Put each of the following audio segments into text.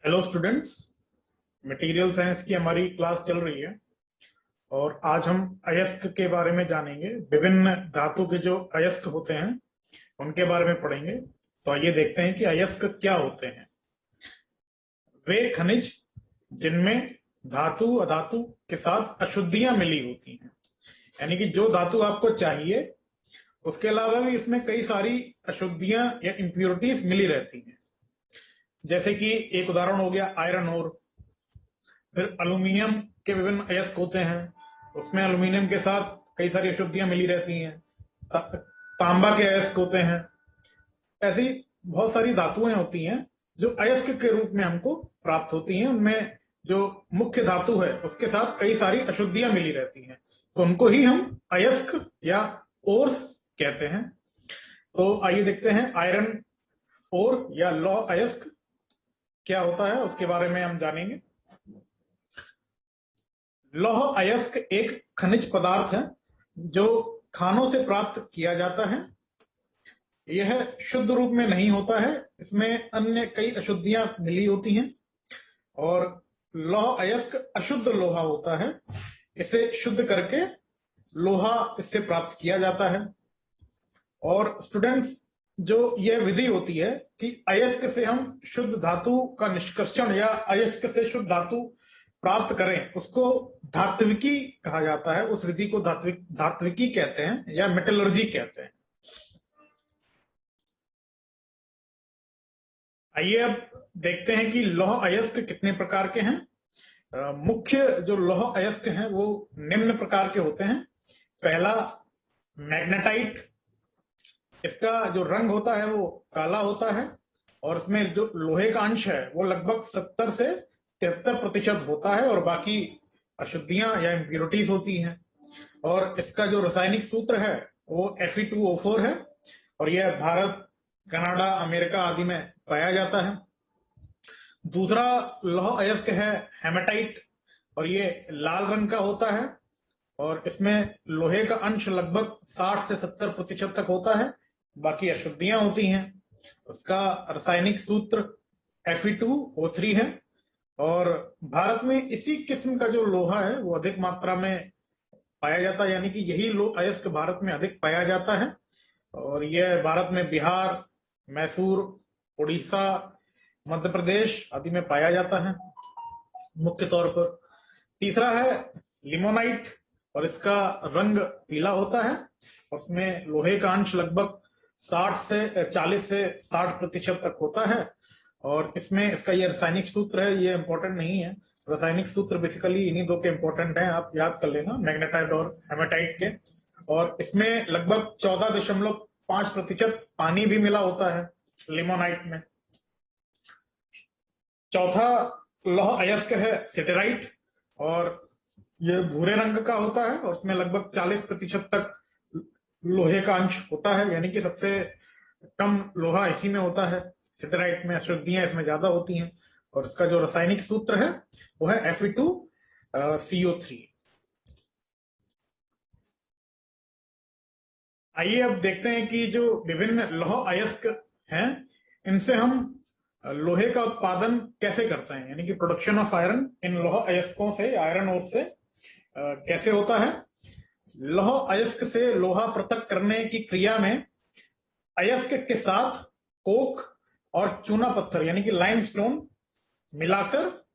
Hello students, material science की हमारी class चल रही है और आज हम अयस्क के बारे में जानेंगे। विभिन्न धातु के जो अयस्क होते हैं उनके बारे में पढ़ेंगे। तो आइए देखते हैं कि अयस्क क्या होते हैं। वे खनिज जिनमें धातु अधातु के साथ अशुद्धियां मिली होती हैं, यानी कि जो धातु आपको चाहिए उसके अलावा भी इसमें कई सारी अशुद्धियां या इंप्योरिटीज मिली रहती हैं। जैसे कि एक उदाहरण हो गया आयरन ओर। फिर एल्यूमिनियम के विभिन्न अयस्क होते हैं, उसमें एल्यूमिनियम के साथ कई सारी अशुद्धियां मिली रहती हैं। तांबा के अयस्क होते हैं। ऐसी बहुत सारी धातुएं होती हैं जो अयस्क के रूप में हमको प्राप्त होती हैं। उनमें जो मुख्य धातु है उसके साथ कई सारी अशुद्धियां मिली रहती हैं, तो उनको ही हम अयस्क या ओर्स कहते हैं। तो आइए देखते हैं आयरन ओर या लौह अयस्क क्या होता है, उसके बारे में हम जानेंगे। लौह अयस्क एक खनिज पदार्थ है जो खानों से प्राप्त किया जाता है। यह शुद्ध रूप में नहीं होता है, इसमें अन्य कई अशुद्धियां मिली होती हैं। और लौह अयस्क अशुद्ध लोहा होता है, इसे शुद्ध करके लोहा इससे प्राप्त किया जाता है। और स्टूडेंट्स, जो यह विधि होती है कि अयस्क से हम शुद्ध धातु का निष्कर्षण या अयस्क से शुद्ध धातु प्राप्त करें, उसको धात्विकी कहा जाता है। उस विधि को धात्विकी कहते हैं या मेटलर्जी कहते हैं। आइए अब देखते हैं कि लौह अयस्क कितने प्रकार के हैं। मुख्य जो लौह अयस्क हैं वो निम्न प्रकार के होते हैं। पहला मैग्नेटाइट। इसका जो रंग होता है वो काला होता है और इसमें जो लोहे का अंश है वो लगभग 70 से 73% होता है और बाकी अशुद्धियां या इंप्योरिटीज होती हैं। और इसका जो रासायनिक सूत्र है वो Fe2O4 है और यह भारत, कनाडा, अमेरिका आदि में पाया जाता है। दूसरा लौह अयस्क है हेमाटाइट और ये लाल रंग का होता है और इसमें लोहे का अंश लगभग 60 से 70% तक होता है, बाकी अशुद्धियां होती हैं। उसका रासायनिक सूत्र Fe2O3 है और भारत में इसी किस्म का जो लोहा है वो अधिक मात्रा में पाया जाता है, यानी कि यही लोह अयस्क भारत में अधिक पाया जाता है। और यह भारत में बिहार, मैसूर, उड़ीसा, मध्य प्रदेश आदि में पाया जाता है मुख्य तौर पर। तीसरा है लिमोनाइट और इसका रंग पीला होता है और उसमें लोहे का अंश लगभग 40 से 60% तक होता है। और इसमें इसका ये रासायनिक सूत्र है, ये इंपॉर्टेंट नहीं है। रासायनिक सूत्र बेसिकली इन्हीं दो के इंपॉर्टेंट हैं, आप याद कर लेना, मैग्नेटाइट और हेमाटाइट के। और इसमें लगभग 14.5% पानी भी मिला होता है लिमोनाइट में। चौथा लौह अयस्क है सिटेराइट और यह भूरे रंग का होता है और उसमें लगभग 40% तक लोहे का अंश होता है, यानी कि सबसे कम लोहा इसी में होता है। सिटेराइट में अशुद्धियां इसमें ज्यादा होती हैं और इसका जो रासायनिक सूत्र है वो है Fe2CO3। आइए अब देखते हैं कि जो विभिन्न लौह अयस्क हैं इनसे हम लोहे का उत्पादन कैसे करते हैं, यानी कि प्रोडक्शन ऑफ आयरन इन लौह अयस्कों से, आयरन ओर से कैसे होता है। लौह अयस्क से लोहा पृथक करने की क्रिया में अयस्क के साथ कोक और चूना पत्थर यानी कि लाइमस्टोन मिलाकर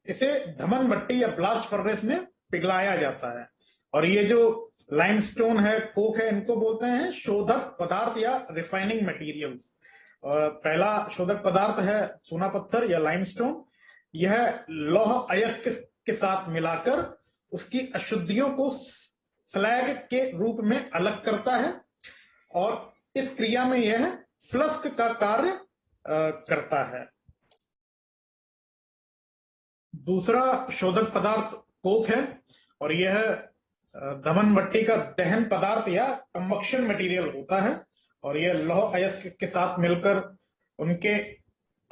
इसे धमन भट्टी या ब्लास्ट फर्नेस में पिघलाया जाता है। और ये जो लाइमस्टोन है, कोक है, इनको बोलते हैं शोधक पदार्थ या रिफाइनिंग मटेरियल्स। पहला शोधक पदार्थ है चूना पत्थर या लाइमस्टोन। यह लौह अयस्क के साथ मिलाकर उसकी अशुद्धियों को स्लैग के रूप में अलग करता है और इस क्रिया में यह फ्लस्क का कार्य करता है। दूसरा शोधक पदार्थ कोक है और यह दमन भट्टी का दहन पदार्थ या कंबक्शन मटेरियल होता है और यह लौह अयस्क के साथ मिलकर उनके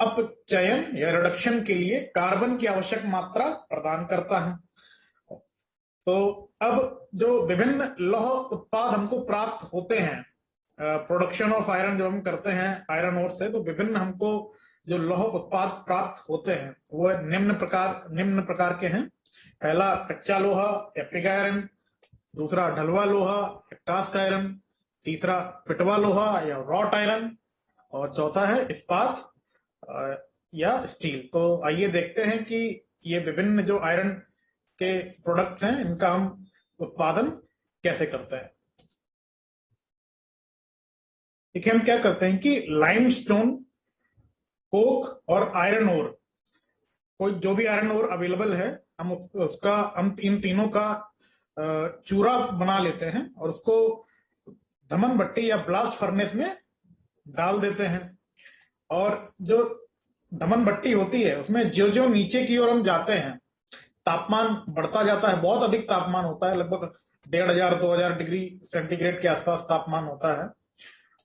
अपचयन या रिडक्शन के लिए कार्बन की आवश्यक मात्रा प्रदान करता है। तो अब जो विभिन्न लौह उत्पाद हमको प्राप्त होते हैं, प्रोडक्शन ऑफ आयरन जो हम करते हैं आयरन ओर से, तो विभिन्न हमको जो लौह उत्पाद प्राप्त होते हैं वो निम्न प्रकार के हैं। पहला कच्चा लोहा या पिग आयरन, दूसरा ढलवा लोहा या कास्ट आयरन, तीसरा पिटवा लोहा या रॉट आयरन, और चौथा है इस्पात या स्टील। तो आइए देखते हैं कि ये विभिन्न जो आयरन के प्रोडक्ट्स हैं इनका हम उत्पादन कैसे करते हैं। देखिए हम क्या करते हैं कि लाइमस्टोन, कोक और आयरन ओर, कोई जो भी आयरन ओर अवेलेबल है हम इन तीनों का चूरा बना लेते हैं और उसको धमन भट्टी या ब्लास्ट फर्नेस में डाल देते हैं। और जो धमन भट्टी होती है उसमें जो जो नीचे की ओर हम जाते हैं तापमान बढ़ता जाता है, बहुत अधिक तापमान होता है, लगभग 1500-2000 डिग्री सेंटीग्रेड के आसपास तापमान होता है।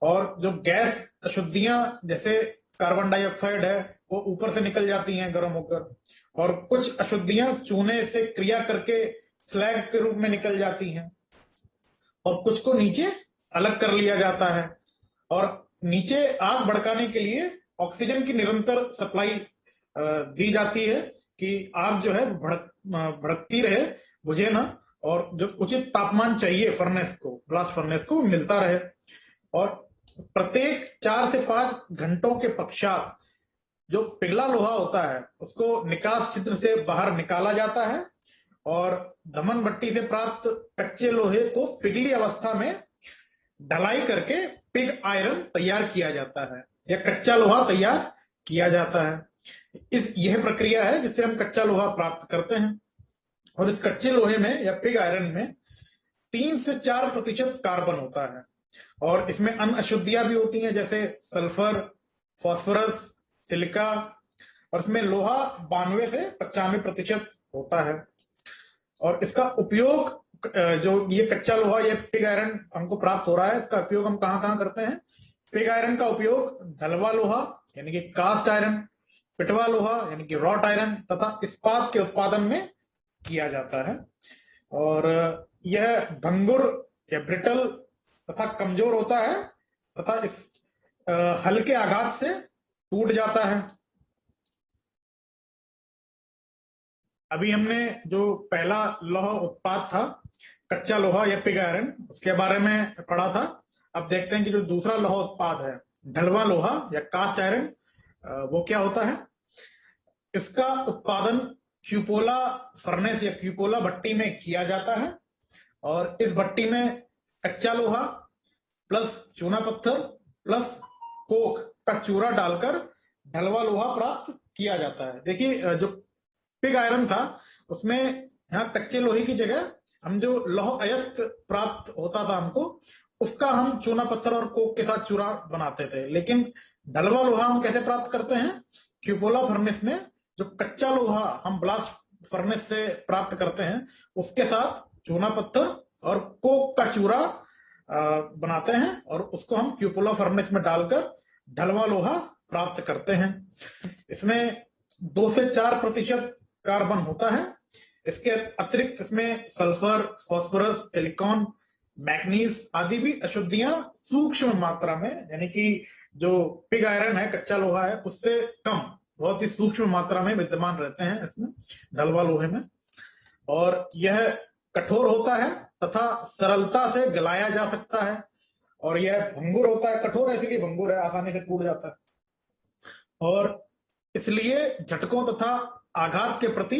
और जो गैस अशुद्धियां जैसे कार्बन डाइऑक्साइड है वो ऊपर से निकल जाती हैं गर्म होकर, और कुछ अशुद्धियां चूने से क्रिया करके स्लैग के रूप में निकल जाती हैं, और कुछ को नीचे अलग कर लिया जाता है। और नीचे आग भड़काने के लिए ऑक्सीजन की निरंतर सप्लाई दी जाती है कि आग जो है भड़कती रहे, बुझे ना, और जो उचित तापमान चाहिए फर्नेस को, ब्लास्ट फर्नेस को, मिलता रहे। और प्रत्येक 4 से 5 घंटों के पश्चात जो पिघला लोहा होता है उसको निकास छिद्र से बाहर निकाला जाता है और धमन भट्टी से प्राप्त कच्चे लोहे को पिघली अवस्था में ढलाई करके पिग आयरन तैयार किया जाता है या कच्चा लोहा तैयार किया जाता है। यह प्रक्रिया है जिससे हम कच्चा लोहा प्राप्त करते हैं। और इस कच्चे लोहे में या पिग आयरन में 3 से 4% कार्बन होता है, और इसमें अन्य अशुद्धियां भी होती हैं जैसे सल्फर, फास्फोरस, सिलिका, और इसमें लोहा 92 से 95% होता है। और इसका उपयोग जो ये कच्चा लोहा या पिग आयरन हमको प्राप्त हो रहा है, इसका उपयोग हम कहां कहां करते हैं। पिग आयरन का उपयोग ढलवा लोहा यानी कि कास्ट आयरन, पिटवा लोहा यानी कि रॉट आयरन तथा इस्पात के उत्पादन में किया जाता है। और यह भंगुर या ब्रिटल तथा कमजोर होता है तथा इस हल्के आघात से टूट जाता है। अभी हमने जो पहला लोहा उत्पाद था कच्चा लोहा या पिग आयरन, उसके बारे में पढ़ा था। अब देखते हैं कि जो दूसरा लोहा उत्पाद है ढलवा लोहा या कास्ट आयरन, वो क्या होता है। इसका उत्पादन क्यूपोला फर्नेस या क्यूपोला भट्टी में किया जाता है, और इस भट्टी में कच्चा लोहा प्लस चूना पत्थर प्लस कोक का चूरा डालकर ढलवा लोहा प्राप्त किया जाता है। देखिए जो पिग आयरन था उसमें यहाँ कच्चे लोहे की जगह हम जो लौह अयस्क प्राप्त होता था हमको, उसका हम चूना पत्थर और कोक के साथ चूरा बनाते थे। लेकिन ढलवा लोहा हम कैसे प्राप्त करते हैं, क्यूपोला फर्नेस में जो कच्चा लोहा हम ब्लास्ट फर्नेस से प्राप्त करते हैं उसके साथ चूना पत्थर और कोक का चूरा बनाते हैं, और उसको हम क्यूपोला फर्नेस में डालकर ढलवा लोहा प्राप्त करते हैं। इसमें 2 से 4% कार्बन होता है। इसके अतिरिक्त इसमें सल्फर, फास्फोरस, सिलिकॉन, मैग्नीज आदि भी अशुद्धियां सूक्ष्म मात्रा में, यानी कि जो पिग आयरन है कच्चा लोहा है उससे कम, बहुत ही सूक्ष्म मात्रा में विद्यमान रहते हैं इसमें ढलवा लोहे में। और यह कठोर होता है तथा सरलता से गलाया जा सकता है, और यह भंगुर होता है, कठोर है इसलिए भंगुर है, आसानी से टूट जाता है, और इसलिए झटकों तथा आघात के प्रति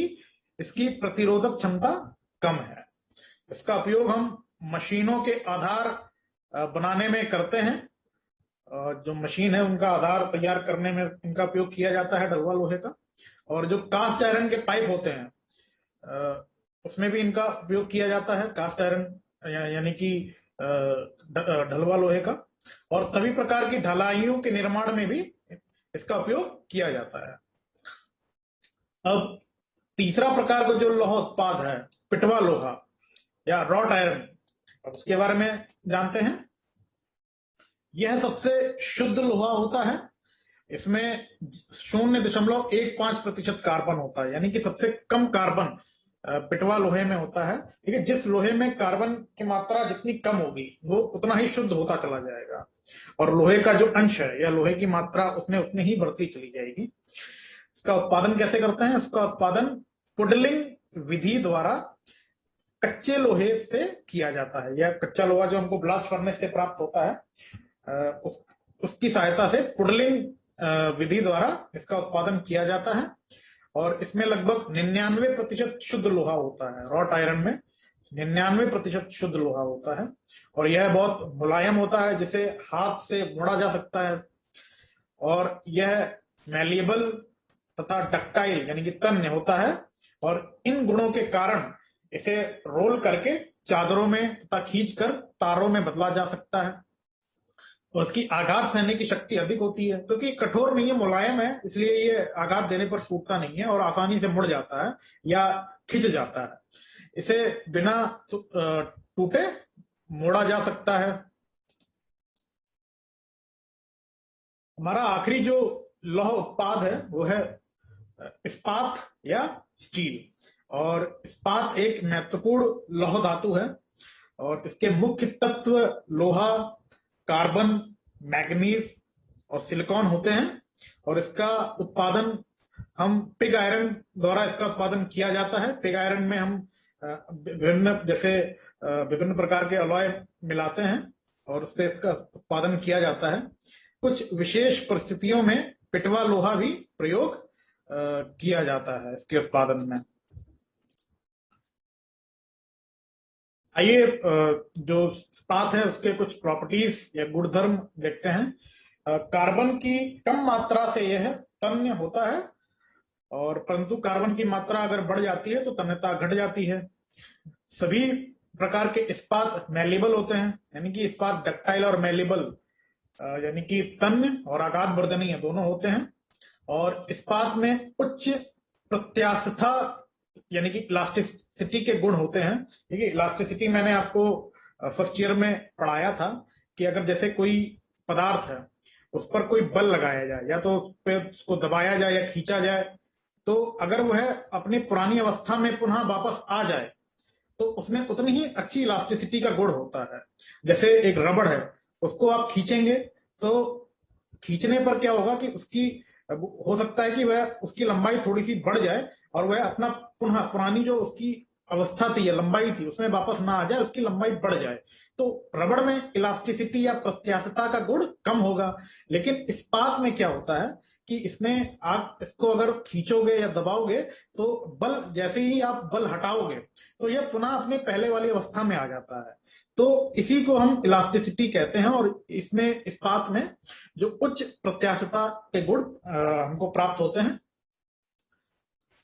इसकी प्रतिरोधक क्षमता कम है। इसका उपयोग हम मशीनों के आधार बनाने में करते हैं। जो मशीन है उनका आधार तैयार करने में इनका उपयोग किया जाता है ढलवा लोहे का। और जो कास्ट आयरन के पाइप होते हैं उसमें भी इनका उपयोग किया जाता है, कास्ट आयरन यानी कि ढलवा लोहे का। और सभी प्रकार की ढलाइयों के निर्माण में भी इसका उपयोग किया जाता है। अब तीसरा प्रकार का जो लोहा उत्पाद है पिटवा लोहा या रॉट आयरन, उसके बारे में जानते हैं। यह सबसे शुद्ध लोहा होता है। इसमें 0.15% कार्बन होता है, यानी कि सबसे कम कार्बन पिटवा लोहे में होता है। ठीक है, जिस लोहे में कार्बन की मात्रा जितनी कम होगी वो उतना ही शुद्ध होता चला जाएगा। और लोहे का जो अंश है या लोहे की मात्रा उसमें उतनी ही बढ़ती चली जाएगी। इसका उत्पादन कैसे करते हैं? इसका उत्पादन पुडलिंग विधि द्वारा कच्चे लोहे से किया जाता है, या कच्चा लोहा जो हमको ब्लास्ट फर्नेस से प्राप्त होता है, उसकी सहायता से पुडलिंग विधि द्वारा इसका उत्पादन किया जाता है। और इसमें लगभग 99% शुद्ध लोहा होता है। रॉट आयरन में 99% शुद्ध लोहा होता है और यह बहुत मुलायम होता है, जिसे हाथ से मोड़ा जा सकता है। और यह मैलिएबल तथा डक्टाइल यानी कि तन्य होता है, और इन गुणों के कारण इसे रोल करके चादरों में तथा खींचकर तारों में बदला जा सकता है। और उसकी आघात सहने की शक्ति अधिक होती है, क्योंकि कठोर नहीं है, मुलायम है, इसलिए ये आघात देने पर फूटता नहीं है और आसानी से मुड़ जाता है या खिंच जाता है। इसे बिना टूटे मोड़ा जा सकता है। हमारा आखिरी जो लौह उत्पाद है वो है इस्पात या स्टील। और इस्पात एक महत्वपूर्ण लौह धातु है और इसके मुख्य तत्व लोहा, कार्बन, मैग्नीज और सिलिकॉन होते हैं। और इसका उत्पादन हम पिग आयरन द्वारा इसका उत्पादन किया जाता है। पिग आयरन में हम विभिन्न प्रकार के अलॉय मिलाते हैं और उससे इसका उत्पादन किया जाता है। कुछ विशेष परिस्थितियों में पिटवा लोहा भी प्रयोग किया जाता है इसके उत्पादन में। आइए जो इस्पात है उसके कुछ प्रॉपर्टीज या गुणधर्म देखते हैं। कार्बन की कम मात्रा से यह तन्य होता है, और परंतु कार्बन की मात्रा अगर बढ़ जाती है तो तन्यता घट जाती है। सभी प्रकार के इस्पात मैलिएबल होते हैं, यानी कि इस्पात डक्टाइल और मैलिएबल यानी कि तन्य और आघात वर्धनीय दोनों होते हैं। और इस्पात में उच्च प्रत्यास्थता यानी कि इलास्टिसिटी के गुण होते हैं। देखिए, इलास्टिसिटी मैंने आपको फर्स्ट ईयर में पढ़ाया था कि अगर जैसे कोई पदार्थ है उस पर कोई बल लगाया जाए या तो उस पर उसको दबाया जाए या खींचा जाए, तो अगर वह अपनी पुरानी अवस्था में पुनः वापस आ जाए तो उसमें उतनी ही अच्छी इलास्टिसिटी का गुण होता है। जैसे एक रबड़ है, उसको आप खींचेंगे तो खींचने पर क्या होगा कि उसकी हो सकता है कि वह उसकी लंबाई थोड़ी सी बढ़ जाए और वह अपना पुनः पुरानी जो उसकी अवस्था थी या लंबाई थी उसमें वापस ना आ जाए, उसकी लंबाई बढ़ जाए। तो रबड़ में इलास्टिसिटी या प्रत्यास्थता का गुण कम होगा। लेकिन इस्पात में क्या होता है कि इसमें आप इसको अगर खींचोगे या दबाओगे तो बल, जैसे ही आप बल हटाओगे तो यह पुनः अपने पहले वाली अवस्था में आ जाता है। तो इसी को हम इलास्टिसिटी कहते हैं। और इसमें इस्पात में जो उच्च प्रत्यास्थता के गुण हमको प्राप्त होते हैं।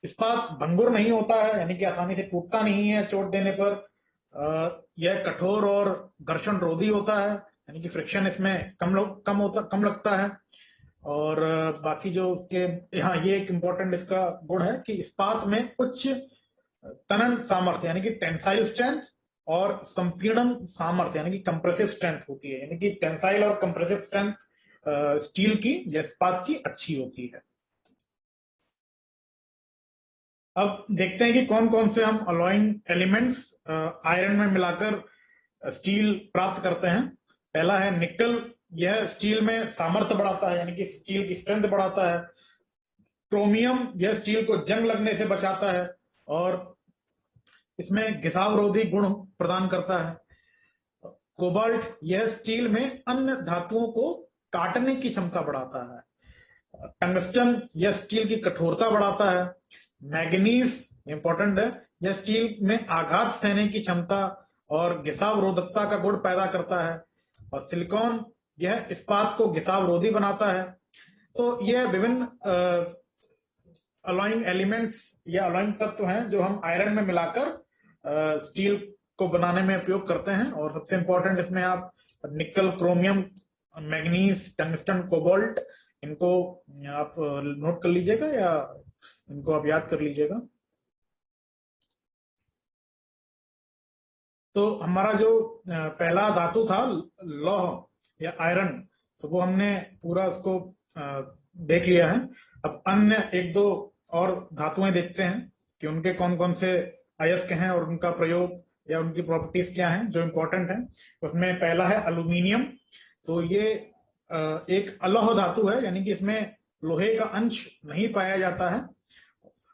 इस्पात भंगुर नहीं होता है, यानी कि आसानी से टूटता नहीं है चोट देने पर। यह कठोर और घर्षण रोधी होता है, यानी कि फ्रिक्शन इसमें कम लगता है। और बाकी जो उसके यहाँ ये एक इम्पोर्टेंट इसका गुण है कि इस्पात में उच्च तनन सामर्थ्य यानी कि टेंसाइल स्ट्रेंथ और संपीड़न सामर्थ्य यानी कि कंप्रेसिव स्ट्रेंथ होती है। यानी कि टेंसाइल और कंप्रेसिव स्ट्रेंथ स्टील की या इस्पात की अच्छी होती है। अब देखते हैं कि कौन कौन से हम अलॉइंग एलिमेंट्स आयरन में मिलाकर स्टील प्राप्त करते हैं। पहला है निकल। यह स्टील में सामर्थ्य बढ़ाता है, यानी कि स्टील की स्ट्रेंथ बढ़ाता है। क्रोमियम, यह स्टील को जंग लगने से बचाता है और इसमें घिसाव रोधी गुण प्रदान करता है। कोबाल्ट, यह स्टील में अन्य धातुओं को काटने की क्षमता बढ़ाता है। टंगस्टन, यह स्टील की कठोरता बढ़ाता है। मैग्नीज इंपॉर्टेंट है, यह स्टील में आघात सहने की क्षमता और घिसाव रोधकता का गुण पैदा करता है। और सिलिकॉन, यह इस्पात को घिसाव रोधी बनाता है। तो यह विभिन्न अलॉइंग एलिमेंट्स या अलॉइंग तत्व हैं जो हम आयरन में मिलाकर स्टील को बनाने में उपयोग करते हैं। और सबसे इंपॉर्टेंट इसमें आप निकल, क्रोमियम, मैग्नीज, टंगस्टन, कोबाल्ट, इनको आप नोट कर लीजिएगा या इनको आप याद कर लीजिएगा। तो हमारा जो पहला धातु था लौह या आयरन, तो वो हमने पूरा उसको देख लिया है। अब अन्य एक दो और धातुएं देखते हैं कि उनके कौन कौन से अयस्क हैं और उनका प्रयोग या उनकी प्रॉपर्टीज क्या हैं जो इंपॉर्टेंट है। उसमें पहला है एल्यूमिनियम। तो ये एक अलौह धातु है, यानी कि इसमें लोहे का अंश नहीं पाया जाता है।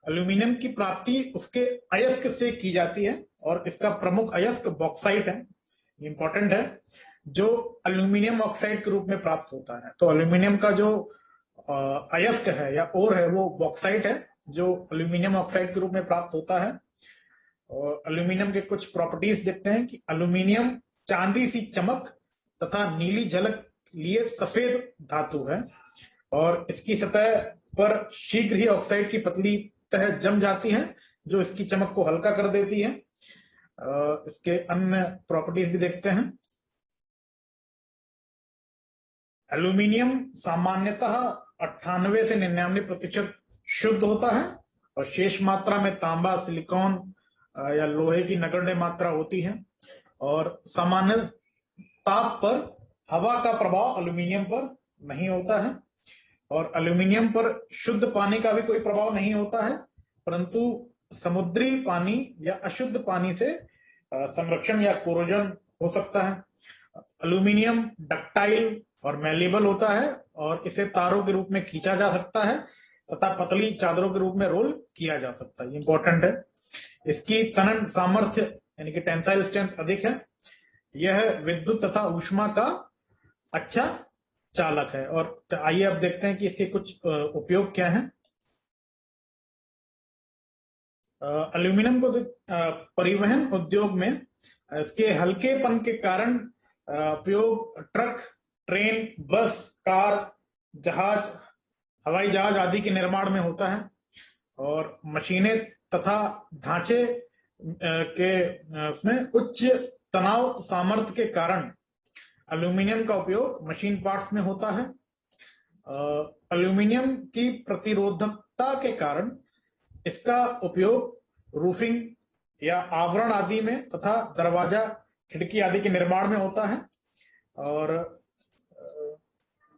एल्यूमिनियम की प्राप्ति उसके अयस्क से की जाती है और इसका प्रमुख अयस्क बॉक्साइट है, इंपॉर्टेंट है, जो एल्यूमिनियम ऑक्साइड के रूप में प्राप्त होता है। तो एल्यूमिनियम का जो अयस्क है या ओर है वो बॉक्साइट है, जो एल्यूमिनियम ऑक्साइड के रूप में प्राप्त होता है। और एल्यूमिनियम के कुछ प्रॉपर्टीज देखते हैं कि एल्यूमिनियम चांदी सी चमक तथा नीली झलक लिए सफेद धातु है और इसकी सतह पर शीघ्र ही ऑक्साइड की पतली तह जम जाती है, जो इसकी चमक को हल्का कर देती है। इसके अन्य प्रॉपर्टीज भी देखते हैं। एल्यूमिनियम सामान्यतः 98 से 99% शुद्ध होता है और शेष मात्रा में तांबा, सिलिकॉन या लोहे की नगण्य मात्रा होती है। और सामान्य ताप पर हवा का प्रभाव एल्यूमिनियम पर नहीं होता है और एल्यूमिनियम पर शुद्ध पानी का भी कोई प्रभाव नहीं होता है, परंतु समुद्री पानी या अशुद्ध पानी से संरक्षण या कोरोजन हो सकता है। एल्यूमिनियम डक्टाइल और मैलेबल होता है और इसे तारों के रूप में खींचा जा सकता है तथा पतली चादरों के रूप में रोल किया जा सकता है, इंपॉर्टेंट है। इसकी तनन सामर्थ्य यानी कि टेंसाइल स्ट्रेंथ अधिक है। यह विद्युत तथा ऊष्मा का अच्छा चालक है। और आइए अब देखते हैं कि इसके कुछ उपयोग क्या हैं। एल्यूमिनियम को परिवहन उद्योग में इसके हल्केपन के कारण उपयोग ट्रक, ट्रेन, बस, कार, जहाज, हवाई जहाज आदि के निर्माण में होता है। और मशीनें तथा ढांचे के उसमें उच्च तनाव सामर्थ्य के कारण एल्यूमिनियम का उपयोग मशीन पार्ट्स में होता है। एल्यूमिनियम की प्रतिरोधकता के कारण इसका उपयोग रूफिंग या आवरण आदि में तथा दरवाजा, खिड़की आदि के निर्माण में होता है। और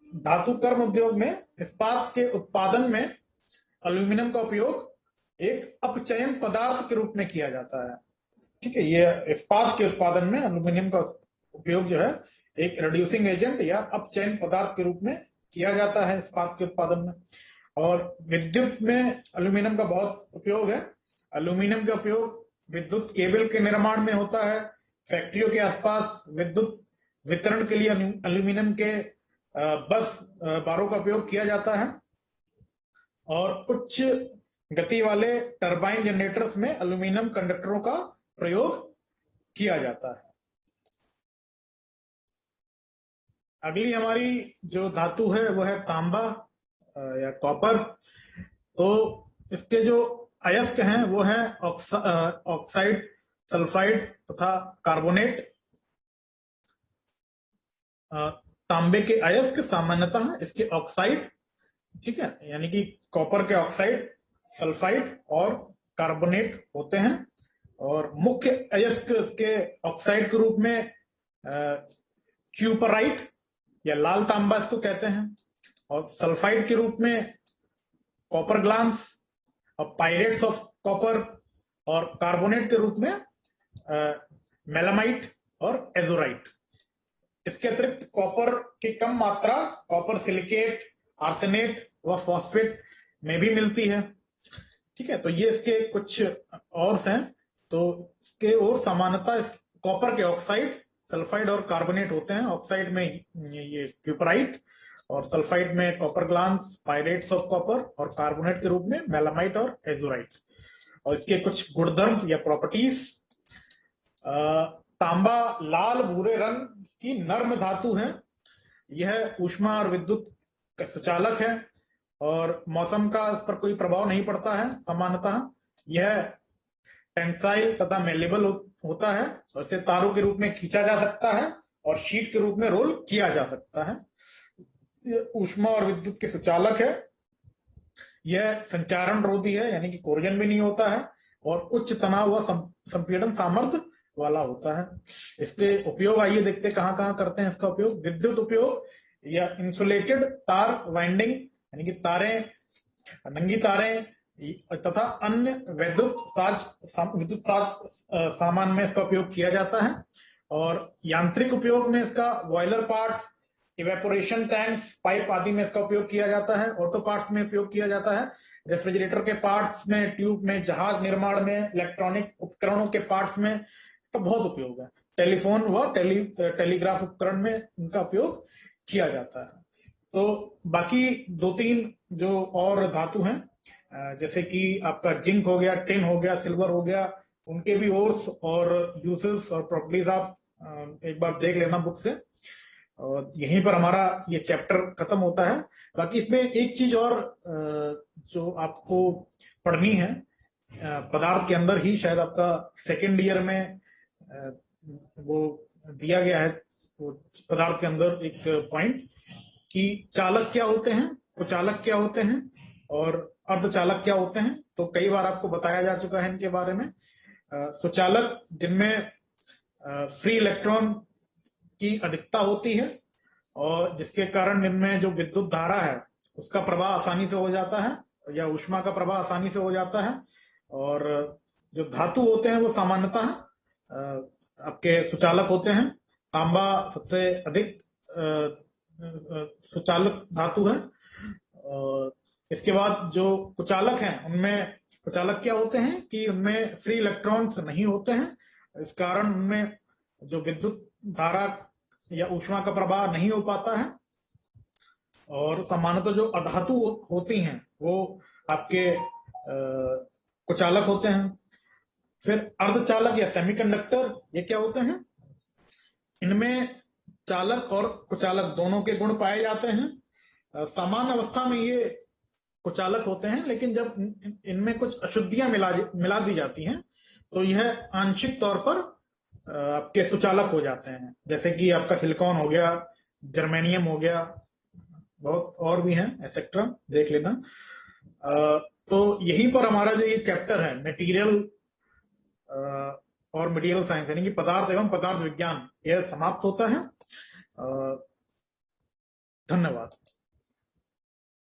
धातु कर्म उद्योग में इस्पात के उत्पादन में एल्यूमिनियम का उपयोग एक अपचयन पदार्थ के रूप में किया जाता है। ठीक है, ये इस्पात के उत्पादन में एल्यूमिनियम का उपयोग जो है एक रिड्यूसिंग एजेंट या अपचयन पदार्थ के रूप में किया जाता है इस्पात के उत्पादन में। और विद्युत में एल्यूमिनियम का बहुत उपयोग है। एल्यूमिनियम का उपयोग विद्युत केबल के निर्माण में होता है। फैक्ट्रियों के आसपास विद्युत वितरण के लिए एल्यूमिनियम के बस बारों का उपयोग किया जाता है। और उच्च गति वाले टरबाइन जनरेटर्स में एल्यूमिनियम कंडक्टरों का प्रयोग किया जाता है। अगली हमारी जो धातु है वो है तांबा या कॉपर। तो इसके जो अयस्क हैं वो है ऑक्साइड, सल्फाइड तथा कार्बोनेट। तांबे के अयस्क सामान्यतः इसके ऑक्साइड, ठीक है, यानी कि कॉपर के ऑक्साइड, सल्फाइड और कार्बोनेट होते हैं। और मुख्य अयस्क के ऑक्साइड के रूप में क्यूपराइट या लाल तांबा इसको कहते हैं। और सल्फाइड के रूप में कॉपर ग्लांस और पायरेट्स ऑफ कॉपर। और कार्बोनेट के रूप में मेलामाइट और एजोराइट। इसके अतिरिक्त कॉपर की कम मात्रा कॉपर सिलिकेट, आर्सेनेट व फॉस्फेट में भी मिलती है। ठीक है, तो ये इसके कुछ और हैं। तो इसके और सामान्यतः कॉपर के ऑक्साइड, सल्फाइड और कार्बोनेट होते हैं। ऑक्साइड में ये क्यूपराइट और सल्फाइड में copper glance, pyrites of copper और कार्बोनेट के रूप में मेलामाइट और एजोराइट। और इसके कुछ गुणधर्म या प्रॉपर्टीज। तांबा लाल भूरे रंग की नर्म धातु है। यह ऊष्मा और विद्युत का सुचालक है और मौसम का इस पर कोई प्रभाव नहीं पड़ता है। सामान्यतः यह टेंसाइल तथा मेलेबल होता है और इसे तारों के रूप में खींचा जा सकता है और शीट के रूप में रोल किया जा सकता है। यह ऊष्मा और विद्युत के सुचालक है। यह संचारण रोधी है, यानी कि कोरोजन भी नहीं होता है और उच्च तनाव व संपीड़न सामर्थ्य वाला होता है। इसके उपयोग आइए देखते हैं कहां कहां करते हैं इसका उपयोग। विद्युत उपयोग या इंसुलेटेड तार वाइंडिंग, यानी कि तारें, नंगी तारें तथा अन्य विद्युत सामान में इसका उपयोग किया जाता है। और यांत्रिक उपयोग में इसका boiler part, evaporation tanks, pipe आदि में इसका उपयोग किया जाता है। ऑटो पार्ट्स में उपयोग किया जाता है, रेफ्रिजरेटर के पार्ट्स में, ट्यूब में, जहाज निर्माण में, इलेक्ट्रॉनिक उपकरणों के पार्ट्स में इसका बहुत उपयोग है। टेलीफोन व टेलीग्राफ उपकरण में इनका उपयोग किया जाता है। तो बाकी 2-3 जो और धातु हैं, जैसे कि आपका जिंक हो गया, टिन हो गया, सिल्वर हो गया, उनके भी ओर्स और यूजेस और प्रॉपर्टीज आप एक बार देख लेना बुक से। और यहीं पर हमारा ये चैप्टर खत्म होता है। बाकी इसमें एक चीज और जो आपको पढ़नी है, पदार्थ के अंदर ही शायद आपका सेकेंड ईयर में वो दिया गया है, वो पदार्थ के अंदर एक पॉइंट कि चालक क्या होते हैं, कुचालक क्या होते हैं और अर्धचालक क्या होते हैं। तो कई बार आपको बताया जा चुका है इनके बारे में। सुचालक जिनमें फ्री इलेक्ट्रॉन की अधिकता होती है और जिसके कारण इनमें जो विद्युत धारा है उसका प्रवाह आसानी से हो जाता है, या ऊष्मा का प्रवाह आसानी से हो जाता है। और जो धातु होते हैं वो सामान्यतः आपके सुचालक होते हैं। तांबा सबसे अधिक सुचालक धातु है। और इसके बाद जो कुचालक हैं, उनमें कुचालक क्या होते हैं कि उनमें फ्री इलेक्ट्रॉन्स नहीं होते हैं, इस कारण उनमें जो विद्युत धारा या ऊष्मा का प्रवाह नहीं हो पाता है। और सामान्यतः जो अधातु होती हैं वो आपके कुचालक होते हैं। फिर अर्धचालक या सेमीकंडक्टर, ये क्या होते हैं? इनमें चालक और कुचालक दोनों के गुण पाए जाते हैं। सामान्य अवस्था में ये कुचालक होते हैं, लेकिन जब इनमें कुछ अशुद्धियां मिला दी जाती हैं तो यह आंशिक तौर पर आपके सुचालक हो जाते हैं। जैसे कि आपका सिलिकॉन हो गया, जर्मेनियम हो गया, बहुत और भी हैं एक्सेट्रा, देख लेना। तो यहीं पर हमारा जो ये चैप्टर है मटेरियल और मटेरियल साइंस, यानी कि पदार्थ एवं पदार्थ विज्ञान, यह समाप्त होता है। धन्यवाद।